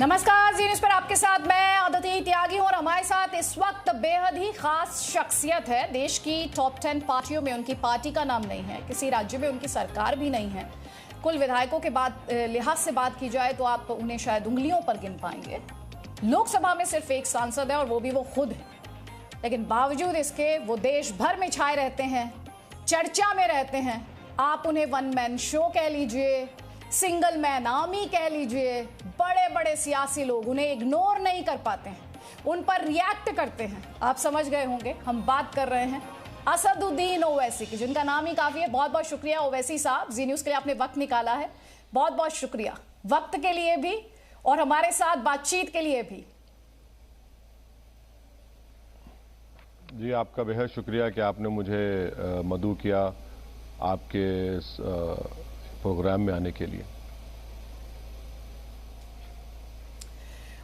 नमस्कार, जी न्यूज़ पर आपके साथ मैं अदिति त्यागी हूं और हमारे साथ इस वक्त बेहद ही खास शख्सियत है। देश की टॉप 10 पार्टियों में उनकी पार्टी का नाम नहीं है, किसी राज्य में उनकी सरकार भी नहीं है। कुल विधायकों के लिहाज से बात की जाए तो आप उन्हें शायद उंगलियों पर गिन पाएंगे। लोकसभा में सिर्फ एक सांसद है और वो भी वो खुद है, लेकिन बावजूद इसके वो देश भर में छाए रहते हैं, चर्चा में रहते हैं। आप उन्हें वन मैन शो कह लीजिए, सिंगल मैन आर्मी कह लीजिए, बड़े बड़े सियासी लोग उन्हें इग्नोर नहीं कर पाते हैं, उन पर रिएक्ट करते हैं। आप समझ गए होंगे हम बात कर रहे हैं असदुद्दीन ओवैसी की, जिनका नाम ही काफी है। बहुत बहुत शुक्रिया ओवैसी साहब, जी न्यूज़ के लिए आपने वक्त निकाला है। बहुत बहुत शुक्रिया वक्त के लिए भी और हमारे साथ बातचीत के लिए भी। जी, आपका बेहद शुक्रिया कि आपने मुझे मदऊ किया आपके प्रोग्राम में आने के लिए।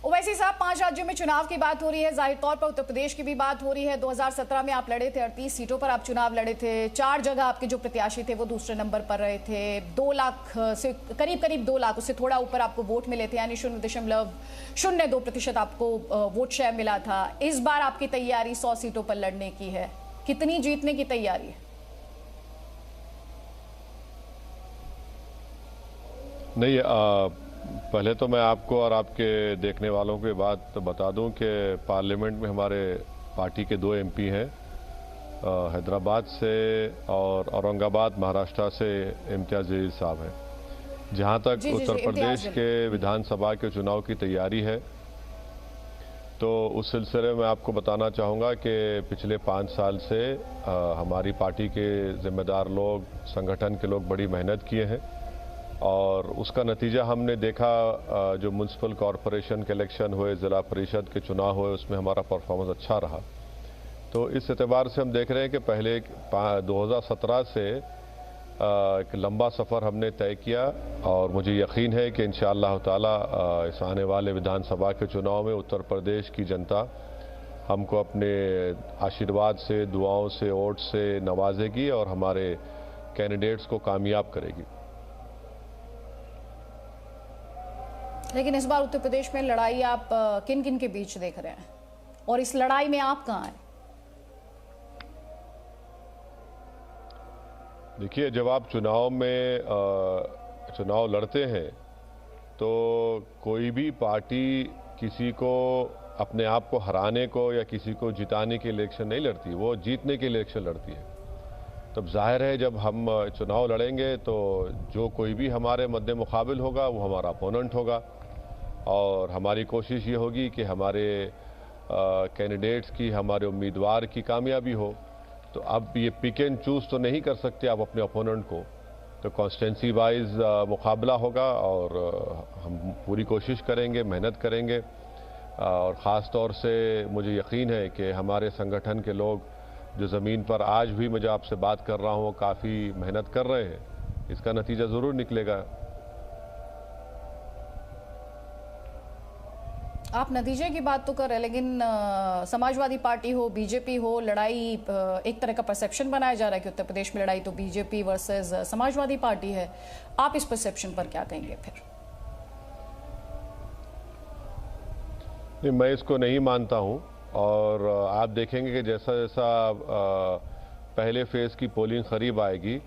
ओवैसी साहब, 5 राज्यों में चुनाव की बात हो रही है, जाहिर तौर पर उत्तर प्रदेश की भी बात हो रही है। 2017 में आप लड़े थे, 38 सीटों पर आप चुनाव लड़े थे। 4 जगह आपके जो प्रत्याशी थे वो दूसरे नंबर पर रहे थे। 2 लाख से करीब 2 लाख, उससे थोड़ा ऊपर आपको वोट मिले थे, यानी 0.02% आपको वोट शेयर मिला था। इस बार आपकी तैयारी 100 सीटों पर लड़ने की है, कितनी जीतने की तैयारी है? नहीं, पहले तो मैं आपको और आपके देखने वालों को बात बता दूं कि पार्लियामेंट में हमारे पार्टी के 2 एमपी हैं, हैदराबाद से और औरंगाबाद महाराष्ट्र से इम्तियाज जलील साहब हैं। जहां तक उत्तर प्रदेश के विधानसभा के चुनाव की तैयारी है तो उस सिलसिले में आपको बताना चाहूँगा कि पिछले 5 साल से हमारी पार्टी के जिम्मेदार लोग, संगठन के लोग बड़ी मेहनत किए हैं और उसका नतीजा हमने देखा। जो म्यूनसिपल कॉरपोरेशन के इलेक्शन हुए, ज़िला परिषद के चुनाव हुए, उसमें हमारा परफॉर्मेंस अच्छा रहा। तो इस एतबार से हम देख रहे हैं कि पहले 2017 से एक लंबा सफ़र हमने तय किया और मुझे यकीन है कि इंशाअल्लाह ताला इस आने वाले विधानसभा के चुनाव में उत्तर प्रदेश की जनता हमको अपने आशीर्वाद से, दुआओं से, वोट से नवाजेगी और हमारे कैंडिडेट्स को कामयाब करेगी। लेकिन इस बार उत्तर प्रदेश में लड़ाई आप किन किन के बीच देख रहे हैं और इस लड़ाई में आप कहां हैं? देखिए, जब आप चुनाव लड़ते हैं तो कोई भी पार्टी किसी को अपने आप को हराने को या किसी को जिताने के इलेक्शन नहीं लड़ती, वो जीतने के इलेक्शन लड़ती है। तब जाहिर है जब हम चुनाव लड़ेंगे तो जो कोई भी हमारे मद्दे मुकाबिल होगा वो हमारा अपोनेंट होगा और हमारी कोशिश ये होगी कि हमारे कैंडिडेट्स की, हमारे उम्मीदवार की कामयाबी हो। तो अब ये पिक एंड चूज़ तो नहीं कर सकते आप अपने अपोनेंट को, तो कॉन्स्टिट्यूंसी वाइज मुकाबला होगा और हम पूरी कोशिश करेंगे, मेहनत करेंगे और ख़ास तौर से मुझे यकीन है कि हमारे संगठन के लोग जो ज़मीन पर आज भी मुझे आपसे बात कर रहा हूँ काफ़ी मेहनत कर रहे हैं, इसका नतीजा ज़रूर निकलेगा। आप नतीजे की बात तो कर रहे हैं, लेकिन समाजवादी पार्टी हो, बीजेपी हो, लड़ाई एक तरह का परसेप्शन बनाया जा रहा है कि उत्तर प्रदेश में लड़ाई तो बीजेपी वर्सेस समाजवादी पार्टी है। आप इस परसेप्शन पर क्या कहेंगे फिर? नहीं, मैं इसको नहीं मानता हूं और आप देखेंगे कि जैसा जैसा पहले फेज़ की पोलिंग करीब आएगी,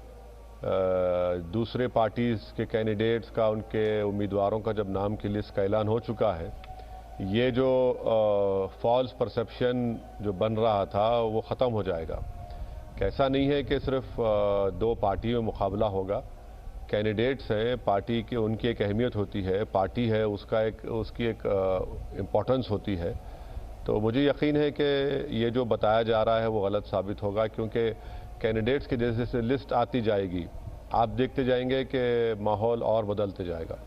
दूसरे पार्टीज़ के कैंडिडेट्स का, उनके उम्मीदवारों का जब नाम की लिस्ट का ऐलान हो चुका है, ये जो फॉल्स परसेप्शन जो बन रहा था वो ख़त्म हो जाएगा। कैसा नहीं है कि सिर्फ 2 पार्टी में मुकाबला होगा, कैंडिडेट्स हैं, पार्टी की उनकी एक अहमियत होती है, पार्टी है उसकी एक इम्पोर्टेंस होती है। तो मुझे यकीन है कि ये जो बताया जा रहा है वो गलत साबित होगा, क्योंकि कैंडिडेट्स की जैसे जैसे लिस्ट आती जाएगी आप देखते जाएंगे कि माहौल और बदलते जाएगा।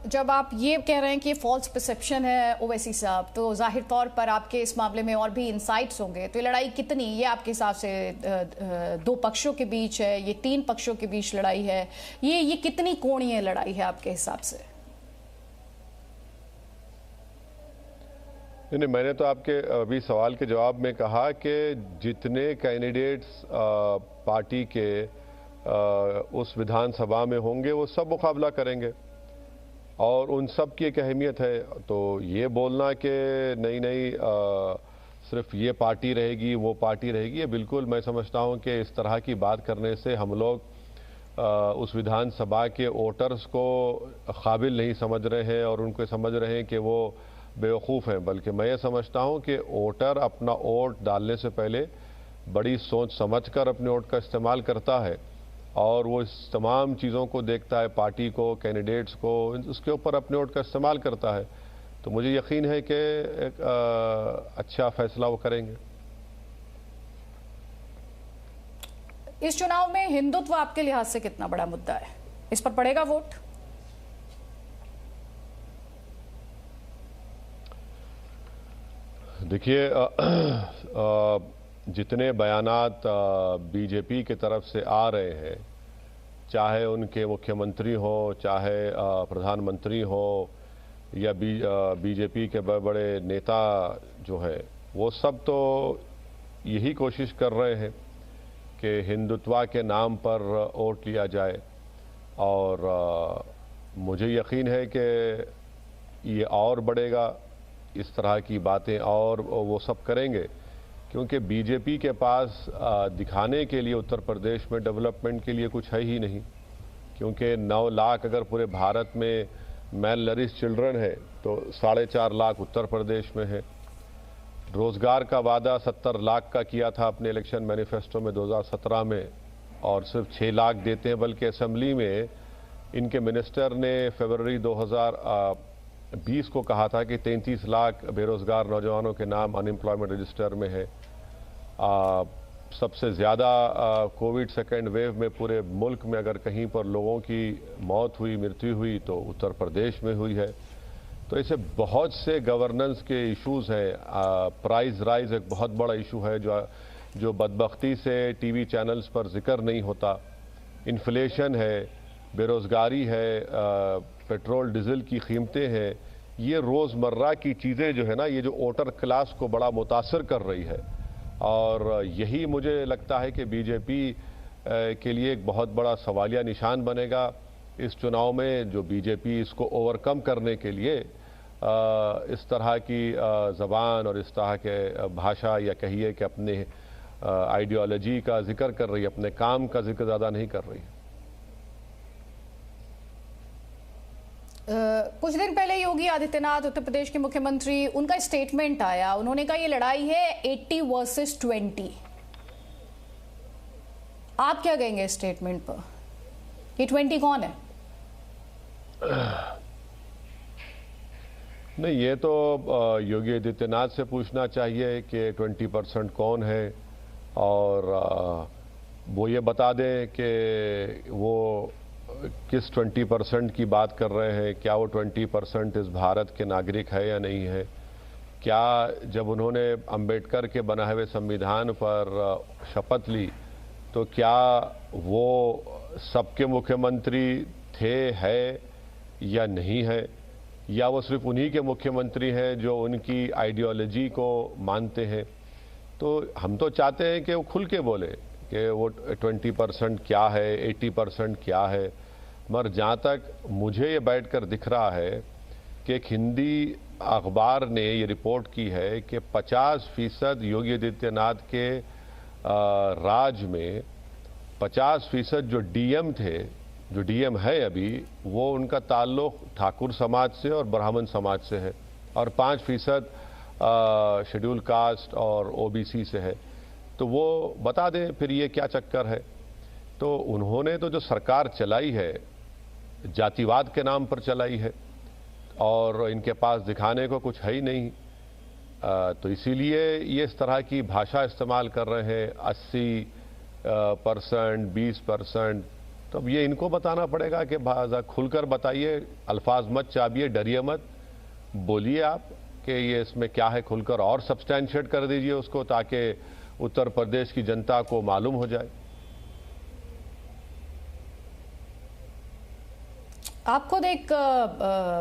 जब आप ये कह रहे हैं कि फॉल्स परसेप्शन है ओवैसी साहब, तो जाहिर तौर पर आपके इस मामले में और भी इंसाइट्स होंगे। तो ये लड़ाई कितनी, ये आपके हिसाब से 2 पक्षों के बीच है, ये 3 पक्षों के बीच लड़ाई है, ये कितनी कोणीय लड़ाई है आपके हिसाब से? नहीं, मैंने तो आपके अभी सवाल के जवाब में कहा कि जितने कैंडिडेट्स पार्टी के उस विधानसभा में होंगे वो सब मुकाबला करेंगे और उन सब की एक अहमियत है। तो ये बोलना कि नहीं नहीं सिर्फ ये पार्टी रहेगी वो पार्टी रहेगी, ये बिल्कुल मैं समझता हूँ कि इस तरह की बात करने से हम लोग उस विधानसभा के वोटर्स को काबिल नहीं समझ रहे हैं और उनको समझ रहे हैं कि वो बेवकूफ़ हैं। बल्कि मैं ये समझता हूँ कि वोटर अपना वोट डालने से पहले बड़ी सोच समझकर अपने वोट का इस्तेमाल करता है और वो इस तमाम चीज़ों को देखता है, पार्टी को, कैंडिडेट्स को, उसके ऊपर अपने वोट का इस्तेमाल करता है। तो मुझे यकीन है कि एक अच्छा फैसला वो करेंगे। इस चुनाव में हिंदुत्व आपके लिहाज से कितना बड़ा मुद्दा है? इस पर पड़ेगा वोट? देखिए, जितने बयानात बीजेपी की तरफ से आ रहे हैं, चाहे उनके मुख्यमंत्री हो, चाहे प्रधानमंत्री हो या बीजेपी के बड़े बड़े नेता जो है, वो सब तो यही कोशिश कर रहे हैं कि हिंदुत्व के नाम पर वोट लिया जाए। और मुझे यकीन है कि ये और बढ़ेगा, इस तरह की बातें और वो सब करेंगे, क्योंकि बीजेपी के पास दिखाने के लिए उत्तर प्रदेश में डेवलपमेंट के लिए कुछ है ही नहीं। क्योंकि 9 लाख अगर पूरे भारत में मेल नरिश चिल्ड्रन है तो 4.5 लाख उत्तर प्रदेश में है। रोज़गार का वादा 70 लाख का किया था अपने इलेक्शन मैनिफेस्टो में 2017 में और सिर्फ 6 लाख देते हैं। बल्कि असेंबली में इनके मिनिस्टर ने फरवरी 2020 को कहा था कि 33 लाख बेरोज़गार नौजवानों के नाम अनएम्प्लॉयमेंट रजिस्टर में है। सबसे ज़्यादा कोविड सेकेंड वेव में पूरे मुल्क में अगर कहीं पर लोगों की मौत हुई, मृत्यु हुई तो उत्तर प्रदेश में हुई है। तो ऐसे बहुत से गवर्नेंस के इश्यूज़ हैं। प्राइस राइज एक बहुत बड़ा इशू है जो बदबख्ती से टीवी चैनल्स पर जिक्र नहीं होता। इन्फ्लेशन है, बेरोज़गारी है, पेट्रोल डीजल की कीमतें हैं। ये रोज़मर्रा की चीज़ें जो है ना, ये जो वोटर क्लास को बड़ा मुतासर कर रही है और यही मुझे लगता है कि बीजेपी के लिए एक बहुत बड़ा सवालिया निशान बनेगा इस चुनाव में। जो बीजेपी इसको ओवरकम करने के लिए इस तरह की ज़बान और इस तरह के भाषा या कहिए कि अपने आइडियोलॉजी का जिक्र कर रही है, अपने काम का जिक्र ज़्यादा नहीं कर रही है। कुछ दिन पहले योगी आदित्यनाथ उत्तर प्रदेश के मुख्यमंत्री, उनका स्टेटमेंट आया, उन्होंने कहा ये लड़ाई है 80 वर्सेस 20। आप क्या कहेंगे स्टेटमेंट पर? ये 20 कौन है? नहीं, ये तो योगी आदित्यनाथ से पूछना चाहिए कि 20% कौन है और वो ये बता दें कि वो किस 20% की बात कर रहे हैं। क्या वो 20% इस भारत के नागरिक है या नहीं है? क्या जब उन्होंने अंबेडकर के बनाए हुए संविधान पर शपथ ली तो क्या वो सबके मुख्यमंत्री थे, है या नहीं है? या वो सिर्फ उन्हीं के मुख्यमंत्री हैं जो उनकी आइडियोलॉजी को मानते हैं? तो हम तो चाहते हैं कि वो खुल के बोले कि वो 20% क्या है, 80% क्या है। मगर जहाँ तक मुझे ये बैठकर दिख रहा है कि एक हिंदी अखबार ने ये रिपोर्ट की है कि 50% योगी आदित्यनाथ के राज में 50% जो डीएम थे, जो डीएम है अभी, वो उनका ताल्लुक ठाकुर समाज से और ब्राह्मण समाज से है और 5% शेड्यूल कास्ट और ओबीसी से है। तो वो बता दें फिर ये क्या चक्कर है। तो उन्होंने तो जो सरकार चलाई है जातिवाद के नाम पर चलाई है और इनके पास दिखाने को कुछ है ही नहीं। तो इसीलिए ये इस तरह की भाषा इस्तेमाल कर रहे हैं, 80%, 20%। तो अब ये इनको बताना पड़ेगा कि खुलकर बताइए, अल्फाज मत चाबिए, डरिए मत, बोलिए आप कि ये इसमें क्या है, खुलकर और सब्सटैंशिएट कर दीजिए उसको ताकि उत्तर प्रदेश की जनता को मालूम हो जाए। आप खुद एक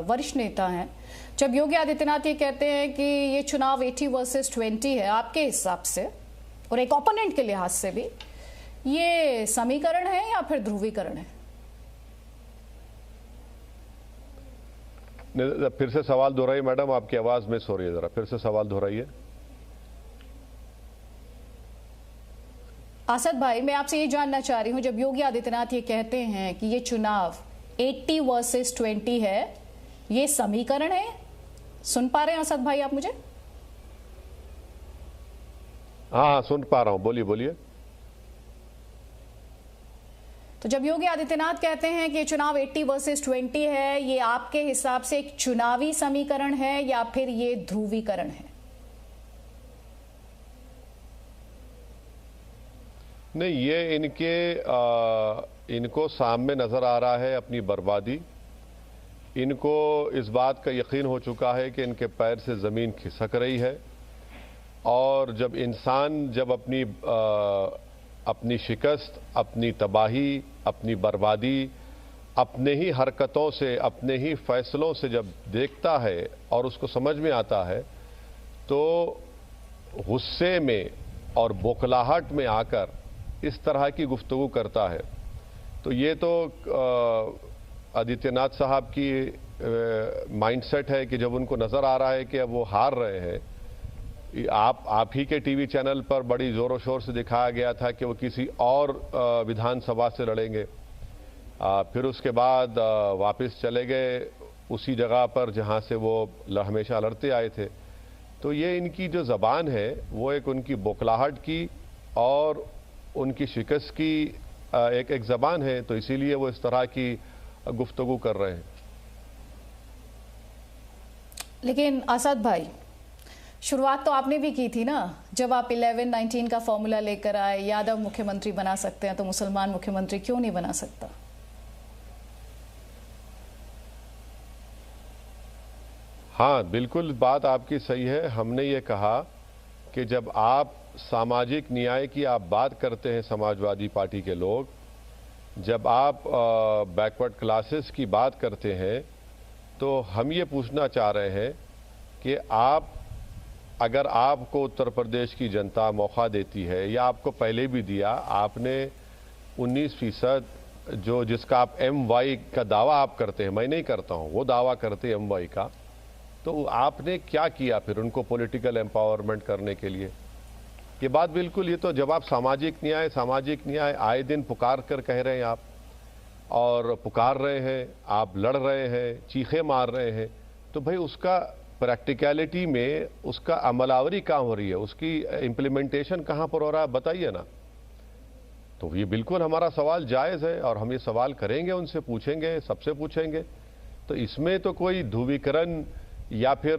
वरिष्ठ नेता हैं। जब योगी आदित्यनाथ ये कहते हैं कि ये चुनाव 80 वर्सेस 20 है, आपके हिसाब से और एक ओपोनेंट के लिहाज से भी, ये समीकरण है या फिर ध्रुवीकरण है? फिर से सवाल दोहराइए मैडम, आपकी आवाज मिस हो रही है, जरा फिर से सवाल दोहराइए। असद भाई, मैं आपसे ये जानना चाह रही हूं, जब योगी आदित्यनाथ ये कहते हैं कि ये चुनाव 80 वर्सेस 20 है, ये समीकरण है? सुन पा रहे हैं असद भाई आप मुझे? हाँ, सुन पा रहा हूं, बोलिए बोलिए। तो जब योगी आदित्यनाथ कहते हैं कि चुनाव 80 वर्सेस 20 है, ये आपके हिसाब से एक चुनावी समीकरण है या फिर ये ध्रुवीकरण है? नहीं, ये इनको सामने नजर आ रहा है अपनी बर्बादी। इनको इस बात का यकीन हो चुका है कि इनके पैर से ज़मीन खिसक रही है, और जब इंसान जब अपनी शिकस्त, अपनी तबाही, अपनी बर्बादी अपने ही हरकतों से, अपने ही फैसलों से जब देखता है और उसको समझ में आता है, तो गुस्से में और बौखलाहट में आकर इस तरह की गुफ्तगू करता है। तो ये तो आदित्यनाथ साहब की माइंडसेट है कि जब उनको नज़र आ रहा है कि अब वो हार रहे हैं। आप ही के टीवी चैनल पर बड़ी ज़ोरों शोर से दिखाया गया था कि वो किसी और विधानसभा से लड़ेंगे, फिर उसके बाद वापस चले गए उसी जगह पर जहां से वो हमेशा लड़ते आए थे। तो ये इनकी जो ज़बान है वो एक उनकी बौखलाहट की और उनकी शिकस्त की एक ज़बान है, तो इसीलिए वो इस तरह की गुफ्तगू कर रहे हैं। लेकिन असद भाई, शुरुआत तो आपने भी की थी ना, जब आप 11-19 का फॉर्मूला लेकर आए, यादव मुख्यमंत्री बना सकते हैं तो मुसलमान मुख्यमंत्री क्यों नहीं बना सकता? हाँ, बिल्कुल बात आपकी सही है। हमने ये कहा कि जब आप सामाजिक न्याय की आप बात करते हैं, समाजवादी पार्टी के लोग, जब आप बैकवर्ड क्लासेस की बात करते हैं, तो हम ये पूछना चाह रहे हैं कि अगर आपको उत्तर प्रदेश की जनता मौका देती है, या आपको पहले भी दिया, आपने 19% जिसका आप MY का दावा आप करते हैं, मैं नहीं करता हूं, वो दावा करते हैं MY का, तो आपने क्या किया फिर उनको पॉलिटिकल एम्पावरमेंट करने के लिए? ये बात बिल्कुल, ये तो जब आप सामाजिक न्याय आए दिन पुकार कर कह रहे हैं आप, और पुकार रहे हैं, आप लड़ रहे हैं, चीखे मार रहे हैं, तो भाई उसका प्रैक्टिकलिटी में उसका अमलावरी कहाँ हो रही है, उसकी इम्प्लीमेंटेशन कहाँ पर हो रहा है, बताइए ना। तो ये बिल्कुल हमारा सवाल जायज़ है और हम ये सवाल करेंगे, उनसे पूछेंगे, सबसे पूछेंगे। तो इसमें तो कोई ध्रुवीकरण या फिर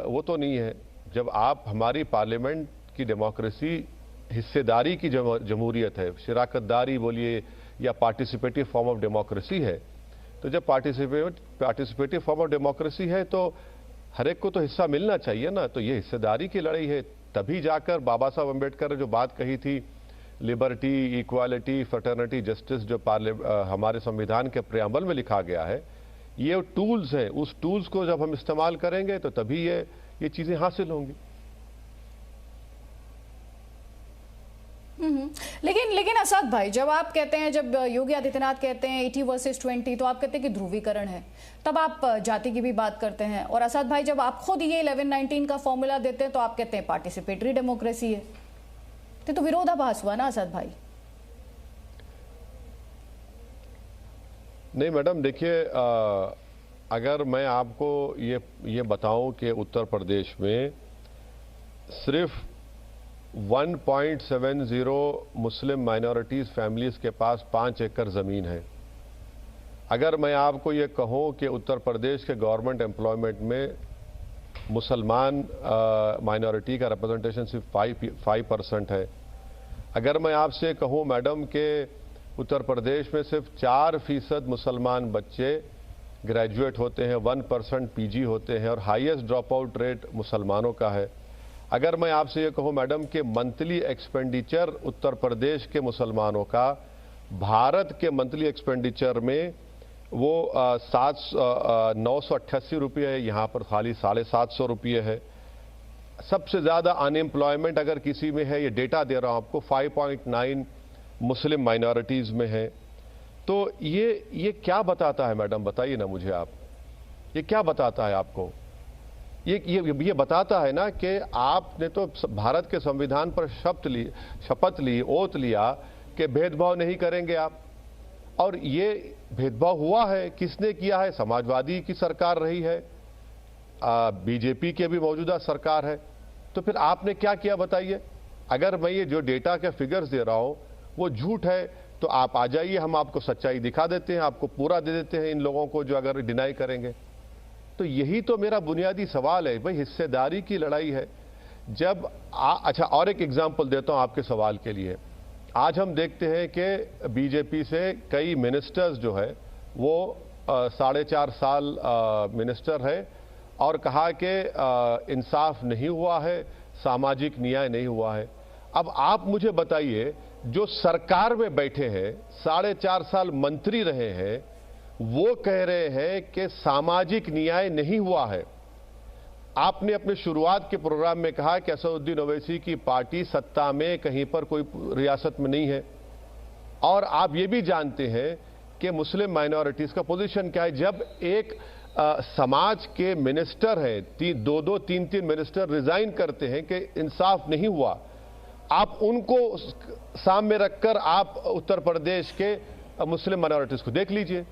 वो तो नहीं है। जब आप हमारी पार्लियामेंट की डेमोक्रेसी हिस्सेदारी की जमहूरियत है, शिराकतदारी बोलिए या पार्टिसिपेटिव फॉर्म ऑफ डेमोक्रेसी है, तो जब पार्टिसिपेटिव फॉर्म ऑफ डेमोक्रेसी है तो हर एक को तो हिस्सा मिलना चाहिए ना। तो ये हिस्सेदारी की लड़ाई है, तभी जाकर बाबा साहब अम्बेडकर ने जो बात कही थी, लिबर्टी, इक्वालिटी, फ्रेटर्निटी, जस्टिस, जो हमारे संविधान के प्रियम्बल में लिखा गया है, ये टूल्स हैं। उस टूल्स को जब हम इस्तेमाल करेंगे तो तभी ये चीजें हासिल होंगी। लेकिन असद भाई, जब आप कहते हैं, जब योगी आदित्यनाथ कहते हैं 80 वर्सेस 20, तो आप कहते हैं कि ध्रुवीकरण है, तब आप जाति की भी बात करते हैं। और असद भाई, जब आप खुद ये 11-19 का फॉर्मूला देते हैं तो आप कहते हैं पार्टिसिपेटरी डेमोक्रेसी है। तो विरोधाभास हुआ ना असद भाई? नहीं मैडम, देखिए, अगर मैं आपको ये बताऊं कि उत्तर प्रदेश में सिर्फ 1.70 मुस्लिम माइनॉरिटीज़ फैमिलीज़ के पास 5 एकड़ ज़मीन है। अगर मैं आपको ये कहूँ कि उत्तर प्रदेश के गवर्नमेंट एम्प्लॉयमेंट में मुसलमान माइनॉरिटी का रिप्रेजेंटेशन सिर्फ 5% है। अगर मैं आपसे कहूँ मैडम कि उत्तर प्रदेश में सिर्फ 4% मुसलमान बच्चे ग्रेजुएट होते हैं, 1% PG होते हैं, और हाईएस्ट ड्रॉप आउट रेट मुसलमानों का है। अगर मैं आपसे ये कहूँ मैडम कि मंथली एक्सपेंडिचर उत्तर प्रदेश के मुसलमानों का भारत के मंथली एक्सपेंडिचर में वो 988 रुपये है, यहाँ पर खाली 750 रुपये है। सबसे ज़्यादा अनएम्प्लॉयमेंट अगर किसी में है, ये डेटा दे रहा हूँ आपको, 5.9 मुस्लिम माइनॉरिटीज़ में हैं। तो ये क्या बताता है मैडम, बताइए ना मुझे आप, ये क्या बताता है आपको? ये बताता है ना कि आपने तो भारत के संविधान पर शपथ ली, ओथ लिया कि भेदभाव नहीं करेंगे आप, और ये भेदभाव हुआ है। किसने किया है? समाजवादी की सरकार रही है, बीजेपी की भी मौजूदा सरकार है। तो फिर आपने क्या किया बताइए? अगर मैं ये जो डेटा के फिगर्स दे रहा हूं वो झूठ है तो आप आ जाइए, हम आपको सच्चाई दिखा देते हैं, आपको पूरा दे देते हैं इन लोगों को जो अगर डिनाई करेंगे। तो यही तो मेरा बुनियादी सवाल है भाई, हिस्सेदारी की लड़ाई है। जब अच्छा, और एक एग्जांपल देता हूं आपके सवाल के लिए। आज हम देखते हैं कि बीजेपी से कई मिनिस्टर्स जो है वो 4.5 साल मिनिस्टर है और कहा कि इंसाफ नहीं हुआ है, सामाजिक न्याय नहीं हुआ है। अब आप मुझे बताइए, जो सरकार में बैठे हैं, 4.5 साल मंत्री रहे हैं, वो कह रहे हैं कि सामाजिक न्याय नहीं हुआ है। आपने अपने शुरुआत के प्रोग्राम में कहा कि असदुद्दीन ओवैसी की पार्टी सत्ता में कहीं पर कोई रियासत में नहीं है, और आप ये भी जानते हैं कि मुस्लिम माइनॉरिटीज का पोजीशन क्या है। जब एक समाज के मिनिस्टर हैं, दो 3 मिनिस्टर रिजाइन करते हैं कि इंसाफ नहीं हुआ, आप उनको सामने रखकर आप उत्तर प्रदेश के मुस्लिम माइनॉरिटीज को देख लीजिए।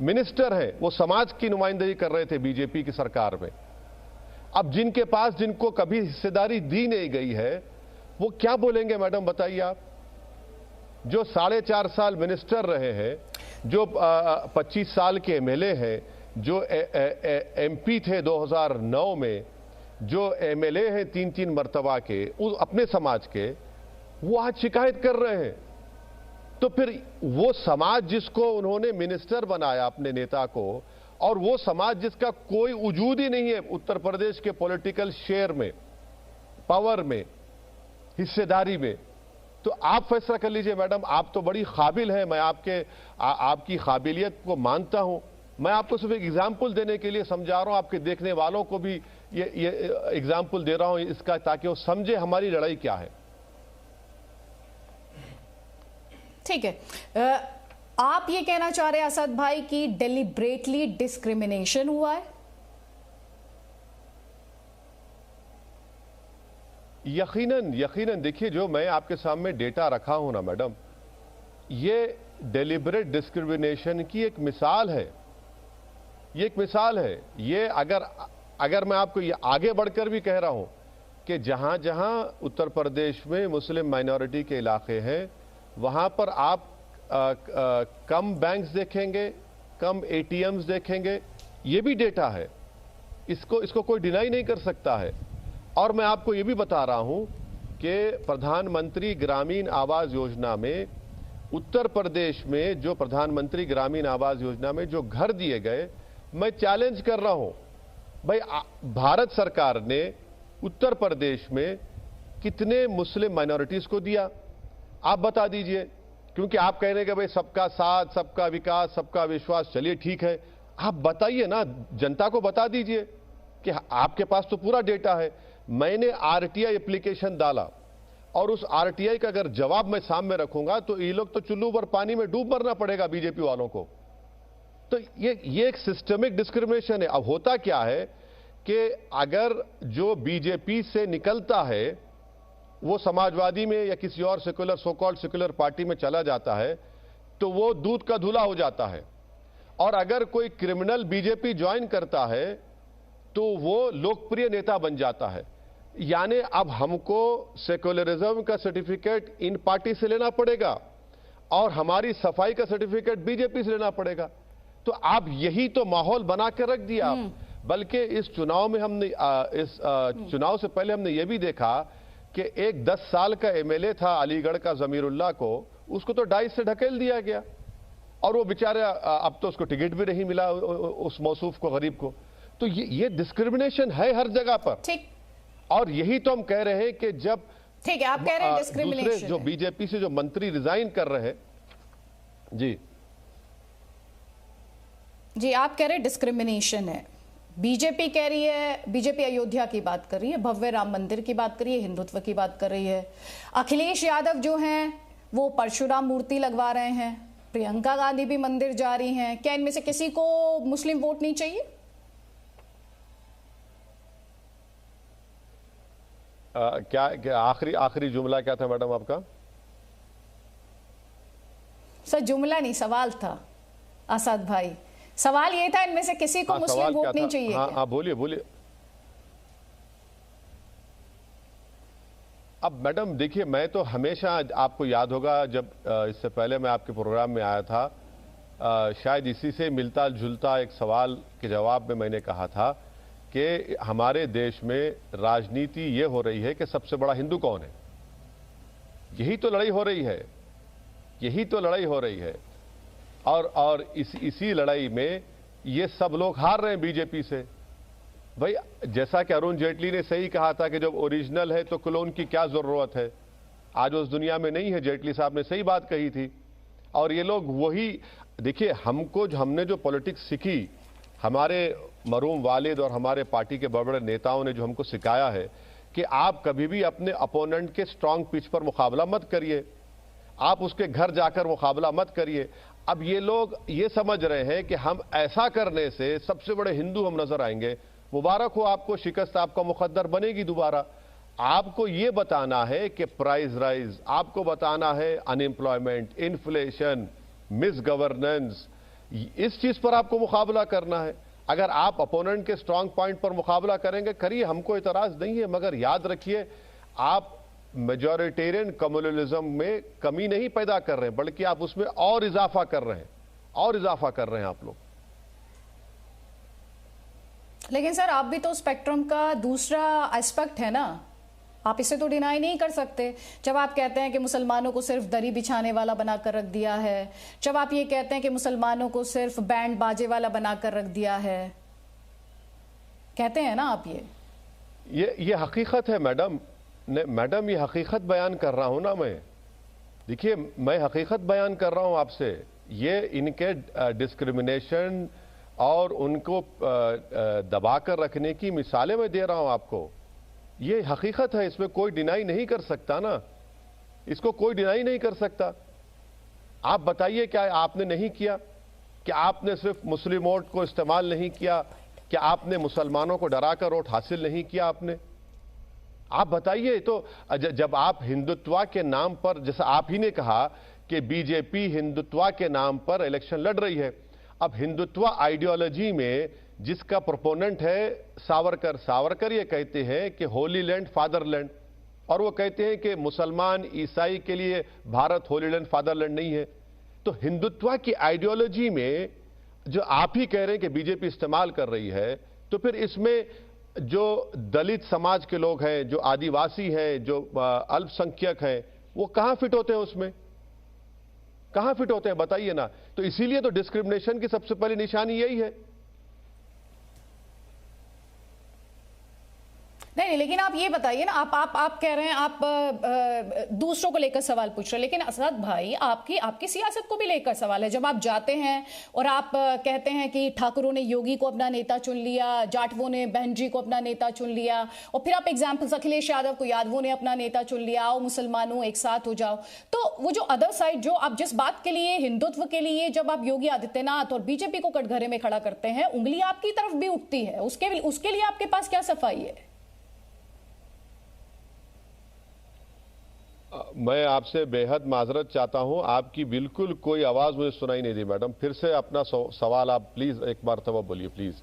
मिनिस्टर हैं, वो समाज की नुमाइंदगी कर रहे थे बीजेपी की सरकार में। अब जिनको कभी हिस्सेदारी दी नहीं गई है, वो क्या बोलेंगे मैडम, बताइए आप? जो 4.5 साल मिनिस्टर रहे हैं, जो 25 साल के एमएलए हैं, जो एमपी थे 2009 में, जो एमएलए हैं 3 मर्तबा के अपने समाज के, वो आज शिकायत कर रहे हैं। तो फिर वो समाज जिसको उन्होंने मिनिस्टर बनाया अपने नेता को, और वो समाज जिसका कोई वजूद ही नहीं है उत्तर प्रदेश के पॉलिटिकल शेयर में, पावर में, हिस्सेदारी में, तो आप फैसला कर लीजिए मैडम। आप तो बड़ी काबिल हैं, मैं आपकी काबिलियत को मानता हूं। मैं आपको सिर्फ एक एग्जाम्पल देने के लिए समझा रहा हूं, आपके देखने वालों को भी ये एग्जाम्पल दे रहा हूं इसका, ताकि वो समझे हमारी लड़ाई क्या है। ठीक है, आप ये कहना चाह रहे हैं असद भाई कि डेलिब्रेटली डिस्क्रिमिनेशन हुआ है? यकीनन देखिए, जो मैं आपके सामने डेटा रखा हूं ना मैडम, ये डेलिब्रेट डिस्क्रिमिनेशन की एक मिसाल है। ये एक मिसाल है। ये अगर मैं आपको ये आगे बढ़कर भी कह रहा हूं कि जहां जहां उत्तर प्रदेश में मुस्लिम माइनॉरिटी के इलाके हैं, वहां पर आप कम बैंक्स देखेंगे, कम एटीएम्स देखेंगे। ये भी डेटा है, इसको कोई डिनाई नहीं कर सकता है। और मैं आपको ये भी बता रहा हूं कि प्रधानमंत्री ग्रामीण आवास योजना में, उत्तर प्रदेश में जो प्रधानमंत्री ग्रामीण आवास योजना में जो घर दिए गए, मैं चैलेंज कर रहा हूं भाई, भारत सरकार ने उत्तर प्रदेश में कितने मुस्लिम माइनॉरिटीज को दिया, आप बता दीजिए। क्योंकि आप कह रहे हैं कि भाई सबका साथ, सबका विकास, सबका विश्वास, चलिए ठीक है, आप बताइए ना, जनता को बता दीजिए कि आपके पास तो पूरा डेटा है। मैंने आरटीआई एप्लीकेशन डाला, और उस आरटीआई का अगर जवाब मैं सामने रखूंगा तो ये लोग तो चुल्लू पर पानी में डूब मरना पड़ेगा बीजेपी वालों को। तो ये एक सिस्टमिक डिस्क्रिमिनेशन है। अब होता क्या है कि अगर जो बीजेपी से निकलता है वो समाजवादी में या किसी और secular, so called secular party में चला जाता है, तो वो दूध का धुला हो जाता है। और अगर कोई क्रिमिनल बीजेपी ज्वाइन करता है तो वो लोकप्रिय नेता बन जाता है। यानी अब हमको सेकुलरिज्म का सर्टिफिकेट इन पार्टी से लेना पड़ेगा और हमारी सफाई का सर्टिफिकेट बीजेपी से लेना पड़ेगा। तो आप यही तो माहौल बना के रख दिया। बल्कि इस चुनाव में हमने चुनाव से पहले हमने ये भी देखा कि एक 10 साल का एमएलए था अलीगढ़ का जमीरुल्लाह को, उसको तो डाइस से ढकेल दिया गया, और वो बेचारा अब तो उसको टिकट भी नहीं मिला उस मौसूफ को, गरीब को। तो ये डिस्क्रिमिनेशन है हर जगह पर। ठीक, और यही तो हम कह रहे हैं कि जब, ठीक है, आप कह रहे हैं डिस्क्रिमिनेशन, दूसरे जो बीजेपी से जो मंत्री रिजाइन कर रहे हैं, जी आप कह रहे हैं डिस्क्रिमिनेशन है। बीजेपी कह रही है, बीजेपी अयोध्या की बात कर रही है, भव्य राम मंदिर की बात कर रही है, हिंदुत्व की बात कर रही है। अखिलेश यादव जो हैं वो परशुराम मूर्ति लगवा रहे हैं, प्रियंका गांधी भी मंदिर जा रही हैं। क्या इनमें से किसी को मुस्लिम वोट नहीं चाहिए? क्या आखिरी जुमला क्या था मैडम आपका? सर जुमला नहीं, सवाल था आसाद भाई। सवाल ये था इनमें से किसी को मुस्लिम वोट नहीं चाहिए? हाँ बोलिए बोलिए। अब मैडम देखिए, मैं तो हमेशा, आपको याद होगा जब इससे पहले मैं आपके प्रोग्राम में आया था, शायद इसी से मिलता जुलता एक सवाल के जवाब में मैंने कहा था कि हमारे देश में राजनीति ये हो रही है कि सबसे बड़ा हिंदू कौन है। यही तो लड़ाई हो रही है, यही तो लड़ाई हो रही है। और इसी लड़ाई में ये सब लोग हार रहे हैं बीजेपी से। भाई जैसा कि अरुण जेटली ने सही कहा था कि जब ओरिजिनल है तो क्लोन की क्या जरूरत है। आज उस दुनिया में नहीं है, जेटली साहब ने सही बात कही थी। और ये लोग वही, देखिए हमने जो पॉलिटिक्स सीखी, हमारे मरहूम वालिद और हमारे पार्टी के बड़े बड़े नेताओं ने जो हमको सिखाया है कि आप कभी भी अपने अपोनेंट के स्ट्रांग पिच पर मुकाबला मत करिए, आप उसके घर जाकर मुकाबला मत करिए। अब ये लोग ये समझ रहे हैं कि हम ऐसा करने से सबसे बड़े हिंदू हम नजर आएंगे। मुबारक हो आपको, शिकस्त आपका मुकद्दर बनेगी दोबारा। आपको ये बताना है कि प्राइस राइज, आपको बताना है अनएम्प्लॉयमेंट, इन्फ्लेशन, मिस गवर्नेंस, इस चीज पर आपको मुकाबला करना है। अगर आप अपोनेंट के स्ट्रांग पॉइंट पर मुकाबला करेंगे, करिए, हमको इतराज नहीं है। मगर याद रखिए, आप मेजॉरिटेरियन कम्युनलिज्म में कमी नहीं पैदा कर रहे हैं, बल्कि आप उसमें और इजाफा कर रहे हैं, और इजाफा कर रहे हैं आप लोग। लेकिन सर आप भी तो स्पेक्ट्रम का दूसरा एस्पेक्ट है ना, आप इसे तो डिनाई नहीं कर सकते। जब आप कहते हैं कि मुसलमानों को सिर्फ दरी बिछाने वाला बनाकर रख दिया है, जब आप ये कहते हैं कि मुसलमानों को सिर्फ बैंड बाजे वाला बनाकर रख दिया है, कहते हैं ना आप, ये हकीकत है मैडम। मैडम ये हकीकत बयान कर रहा हूं ना मैं। देखिए मैं हकीकत बयान कर रहा हूं आपसे। ये इनके डिस्क्रिमिनेशन और उनको दबाकर रखने की मिसालें मैं दे रहा हूं आपको। ये हकीकत है, इसमें कोई डिनाई नहीं कर सकता ना, इसको कोई डिनाई नहीं कर सकता। आप बताइए क्या आपने नहीं किया? कि आपने सिर्फ मुस्लिम वोट को इस्तेमाल नहीं किया? क्या आपने मुसलमानों को डराकर वोट हासिल नहीं किया आपने? आप बताइए। तो जब आप हिंदुत्व के नाम पर, जैसा आप ही ने कहा कि बीजेपी हिंदुत्व के नाम पर इलेक्शन लड़ रही है। अब हिंदुत्व आइडियोलॉजी में जिसका प्रोपोनेंट है सावरकर, सावरकर ये कहते हैं कि होली लैंड फादरलैंड, और वो कहते हैं कि मुसलमान ईसाई के लिए भारत होली लैंड फादरलैंड नहीं है। तो हिंदुत्व की आइडियोलॉजी में जो आप ही कह रहे हैं कि बीजेपी इस्तेमाल कर रही है, तो फिर इसमें जो दलित समाज के लोग हैं, जो आदिवासी हैं, जो अल्पसंख्यक हैं, वो कहां फिट होते हैं? उसमें कहां फिट होते हैं बताइए ना। तो इसीलिए तो डिस्क्रिमिनेशन की सबसे पहली निशानी यही है। नहीं, लेकिन आप ये बताइए ना, आप कह रहे हैं आप दूसरों को लेकर सवाल पूछ रहे हैं, लेकिन असद भाई आपकी सियासत को भी लेकर सवाल है। जब आप जाते हैं और आप कहते हैं कि ठाकुरों ने योगी को अपना नेता चुन लिया, जाटवों ने बहन जी को अपना नेता चुन लिया, और फिर आप एग्जाम्पल्स अखिलेश यादव को यादवों ने अपना नेता चुन लिया, आओ मुसलमानों एक साथ हो जाओ। तो वो जो अदर साइड, जो आप जिस बात के लिए, हिंदुत्व के लिए, जब आप योगी आदित्यनाथ और बीजेपी को कटघरे में खड़ा करते हैं, उंगली आपकी तरफ भी उठती है। उसके लिए आपके पास क्या सफाई है? मैं आपसे बेहद माजरत चाहता हूं, आपकी बिल्कुल कोई आवाज मुझे सुनाई नहीं दी मैडम। फिर से अपना सवाल आप प्लीज एक बार तब बोलिए प्लीज।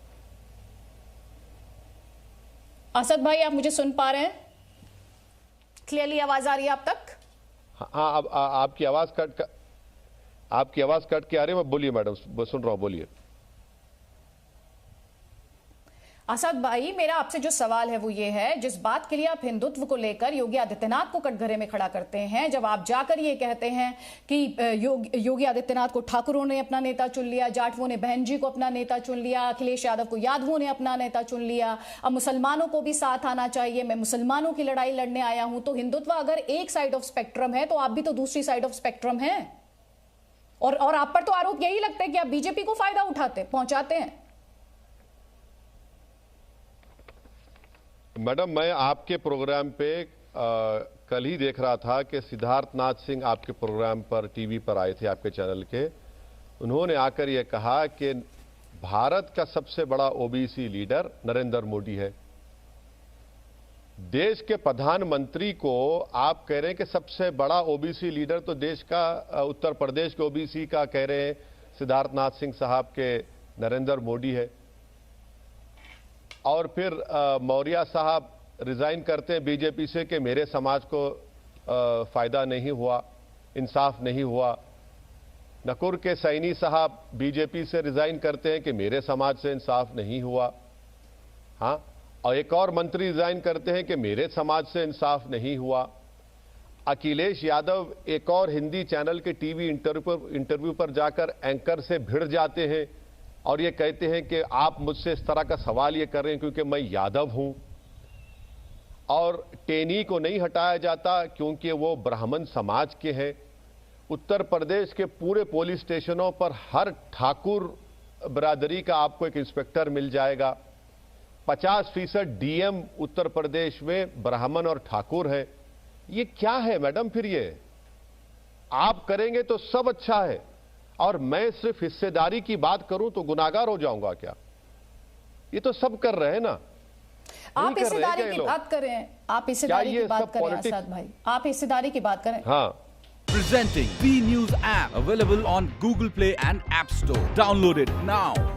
असद भाई आप मुझे सुन पा रहे हैं? क्लियरली आवाज आ रही है आप तक? हाँ, अब आपकी आवाज कट के आ रही है। मैं बोलिए मैडम, सुन रहा हूं, बोलिए। असद भाई मेरा आपसे जो सवाल है वो ये है, जिस बात के लिए आप हिंदुत्व को लेकर योगी आदित्यनाथ को कटघरे में खड़ा करते हैं, जब आप जाकर ये कहते हैं कि योगी आदित्यनाथ को ठाकुरों ने अपना नेता चुन लिया, जाटवों ने बहन जी को अपना नेता चुन लिया, अखिलेश यादव को यादवों ने अपना नेता चुन लिया, अब मुसलमानों को भी साथ आना चाहिए, मैं मुसलमानों की लड़ाई लड़ने आया हूं, तो हिंदुत्व अगर एक साइड ऑफ स्पेक्ट्रम है तो आप भी तो दूसरी साइड ऑफ स्पेक्ट्रम है। और आप पर तो आरोप यही लगता है कि आप बीजेपी को फायदा पहुंचाते हैं। मैडम मैं आपके प्रोग्राम पे कल ही देख रहा था कि सिद्धार्थनाथ सिंह आपके प्रोग्राम पर टीवी पर आए थे, आपके चैनल के। उन्होंने आकर यह कहा कि भारत का सबसे बड़ा ओबीसी लीडर नरेंद्र मोदी है। देश के प्रधानमंत्री को आप कह रहे हैं कि सबसे बड़ा ओबीसी लीडर तो देश का उत्तर प्रदेश के ओबीसी का कह रहे हैं सिद्धार्थनाथ सिंह साहब के नरेंद्र मोदी है। और फिर मौर्य साहब रिजाइन करते हैं बीजेपी से कि मेरे समाज को फायदा नहीं हुआ, इंसाफ नहीं हुआ। नकुर के सैनी साहब बीजेपी से रिजाइन करते हैं कि मेरे समाज से इंसाफ नहीं हुआ। हाँ, और एक और मंत्री रिजाइन करते हैं कि मेरे समाज से इंसाफ नहीं हुआ। अखिलेश यादव एक और हिंदी चैनल के टीवी इंटरव्यू पर जाकर एंकर से भिड़ जाते हैं और ये कहते हैं कि आप मुझसे इस तरह का सवाल ये कर रहे हैं क्योंकि मैं यादव हूं। और टेनी को नहीं हटाया जाता क्योंकि वो ब्राह्मण समाज के हैं। उत्तर प्रदेश के पूरे पुलिस स्टेशनों पर हर ठाकुर बरादरी का आपको एक इंस्पेक्टर मिल जाएगा। 50% डीएम उत्तर प्रदेश में ब्राह्मण और ठाकुर है। ये क्या है मैडम? फिर ये आप करेंगे तो सब अच्छा है और मैं सिर्फ हिस्सेदारी की बात करूं तो गुनाहगार हो जाऊंगा क्या? ये तो सब कर रहे हैं ना। आप हिस्सेदारी की बात करें, आप हिस्सेदारी की बात करें आजाद भाई, आप हिस्सेदारी की बात करें। हाँ। Presenting V News app available on Google Play and App Store. Download it now.